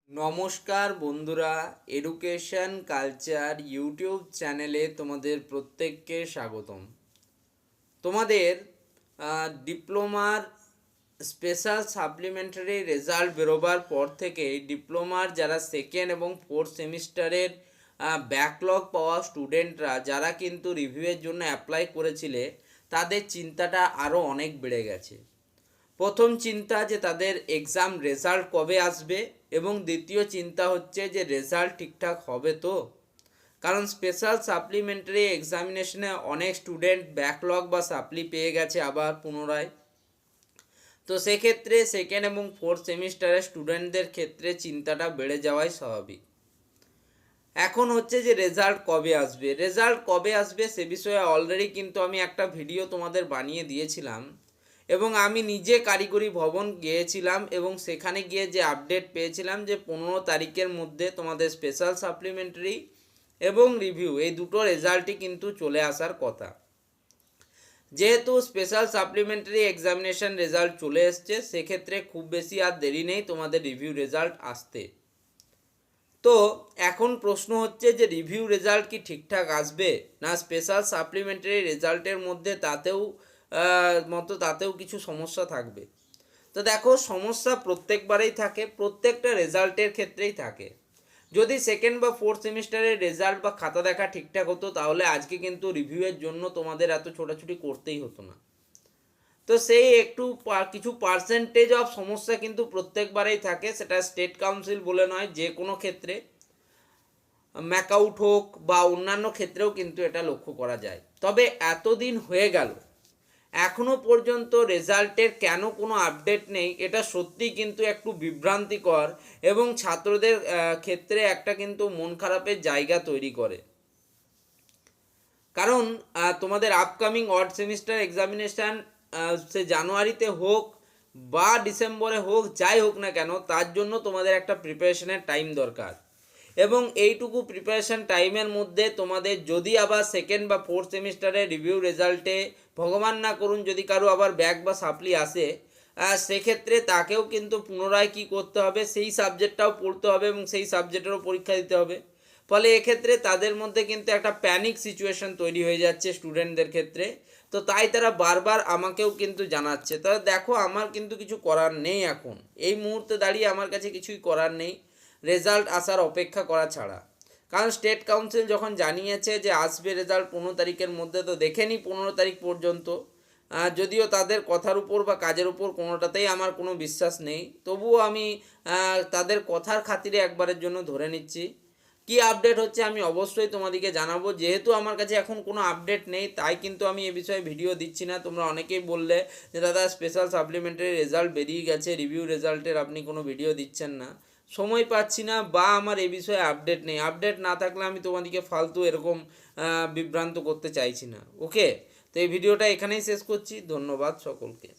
নমস্কার বন্ধুরা, education culture YouTube চ্যানেলে তোমাদের প্রত্যেককে স্বাগতম। তোমাদের ডিপ্লোমার স্পেশাল সাপ্লিমেন্টারি রেজাল্ট বেরোবার পর থেকে ডিপ্লোমার যারা সেকেন্ড এবং ফোর্থ সেমিস্টারের ব্যাকলগ পাওয়া স্টুডেন্টরা যারা কিন্তু রিভিউয়ের জন্য অ্যাপ্লাই করেছিলে তাদের চিন্তাটা আরও অনেক বেড়ে গেছে। প্রথম চিন্তা যে তাদের এক্সাম রেজাল্ট কবে আসবে, এবং দ্বিতীয় চিন্তা হচ্ছে যে রেজাল্ট ঠিকঠাক হবে তো। কারণ স্পেশাল সাপ্লিমেন্টারি এক্সামিনেশনে অনেক স্টুডেন্ট ব্যাকলগ বা সাপ্লি পেয়ে গেছে আবার পুনরায়। তো সেক্ষেত্রে সেকেন্ড এবং ফোর্থ সেমিস্টারের স্টুডেন্টদের ক্ষেত্রে চিন্তাটা বেড়ে যাওয়াই স্বাভাবিক। এখন হচ্ছে যে রেজাল্ট কবে আসবে সে বিষয়ে অলরেডি কিন্তু আমি একটা ভিডিও তোমাদের বানিয়ে দিয়েছিলাম, এবং আমি নিজে কারিগরি ভবন গিয়েছিলাম এবং সেখানে গিয়ে যে আপডেট পেয়েছিলাম যে 15 তারিখের মধ্যে তোমাদের স্পেশাল সাপ্লিমেন্টারি এবং রিভিউ এই দুটো রেজাল্টই কিন্তু চলে আসার কথা। যেহেতু স্পেশাল সাপ্লিমেন্টারি এক্সামিনেশন রেজাল্ট চলে এসছে, সেক্ষেত্রে খুব বেশি আর দেরি নেই তোমাদের রিভিউ রেজাল্ট আসতে। তো এখন প্রশ্ন হচ্ছে যে রিভিউ রেজাল্ট কি ঠিকঠাক আসবে, না স্পেশাল সাপ্লিমেন্টারি রেজাল্টের মধ্যে তাতেও কিছু সমস্যা থাকবে। তো দেখো, সমস্যা প্রত্যেকবারেই থাকে, প্রত্যেকটা রেজাল্টের ক্ষেত্রেই থাকে। যদি সেকেন্ড বা ফোর্থ সেমিস্টারের রেজাল্ট বা খাতা দেখা ঠিকঠাক হতো তাহলে আজকে কিন্তু রিভিউয়ের জন্য তোমাদের এত ছোটাছুটি করতেই হতো না। তো সেই কিছু পার্সেন্টেজ অফ সমস্যা কিন্তু প্রত্যেকবারেই থাকে, সেটা স্টেট কাউন্সিল বলে নয়, যে কোনো ক্ষেত্রে ম্যাকআউট হোক বা অন্যান্য ক্ষেত্রেও কিন্তু এটা লক্ষ্য করা যায়। তবে এতদিন হয়ে গেল এখনো পর্যন্ত রেজাল্টের কেন কোনো আপডেট নেই, এটা সত্যিই কিন্তু একটু বিভ্রান্তিকর এবং ছাত্রদের ক্ষেত্রে একটা কিন্তু মন খারাপের জায়গা তৈরি করে। কারণ তোমাদের আপকামিং অড সেমিস্টার এক্সামিনেশান সে জানুয়ারিতে হোক বা ডিসেম্বরে হোক, যাই হোক না কেন, তার জন্য তোমাদের একটা প্রিপারেশনের টাইম দরকার। এবং এইটুকু প্রিপারেশন টাইমের মধ্যে তোমাদের যদি আবার সেকেন্ড বা ফোর্থ সেমিস্টারের রিভিউ রেজাল্টে ভগবান না করুন যদি কারো আবার ব্যাক বা সাপ্লি আসে, সেক্ষেত্রে তাকেও কিন্তু পুনরায় কী করতে হবে, সেই সাবজেক্টটাও পড়তে হবে এবং সেই সাবজেক্টেরও পরীক্ষা দিতে হবে। ফলে এক্ষেত্রে তাদের মধ্যে কিন্তু একটা প্যানিক সিচুয়েশন তৈরি হয়ে যাচ্ছে স্টুডেন্টদের ক্ষেত্রে। তো তাই তারা বারবার আমাকেও কিন্তু জানাচ্ছে। তবে দেখো, আমার কিন্তু কিছু করার নেই, এখন এই মুহূর্তে দাঁড়িয়ে আমার কাছে কিছুই করার নেই রেজাল্ট আসার অপেক্ষা করা ছাড়া। কারণ স্টেট কাউন্সিল যখন জানিয়েছে যে আসবে রেজাল্ট 15 তারিখের মধ্যে, তো দেখে নিই 15 তারিখ পর্যন্ত। যদিও তাদের কথার উপর বা কাজের উপর কোনোটাতেই আমার কোনো বিশ্বাস নেই, তবুও আমি তাদের কথার খাতিরে একবারের জন্য ধরে নিচ্ছি। কি আপডেট হচ্ছে আমি অবশ্যই তোমাদেরকে জানাবো। যেহেতু আমার কাছে এখন কোনো আপডেট নেই, তাই কিন্তু আমি এ বিষয়ে ভিডিও দিচ্ছি না। তোমরা অনেকেই বললে যে দাদা স্পেশাল সাপ্লিমেন্টারি রেজাল্ট বেরিয়ে গেছে, রিভিউ রেজাল্টের আপনি কোনো ভিডিও দিচ্ছেন না। সময় পাচ্ছি না বা আমার এ বিষয়ে আপডেট নেই। আপডেট না থাকলে আমি তোমাদেরকে ফালতু এরকম বিভ্রান্ত করতে চাইছি না। ওকে, তো এই ভিডিওটা এখানেই শেষ করছি। ধন্যবাদ সকলকে।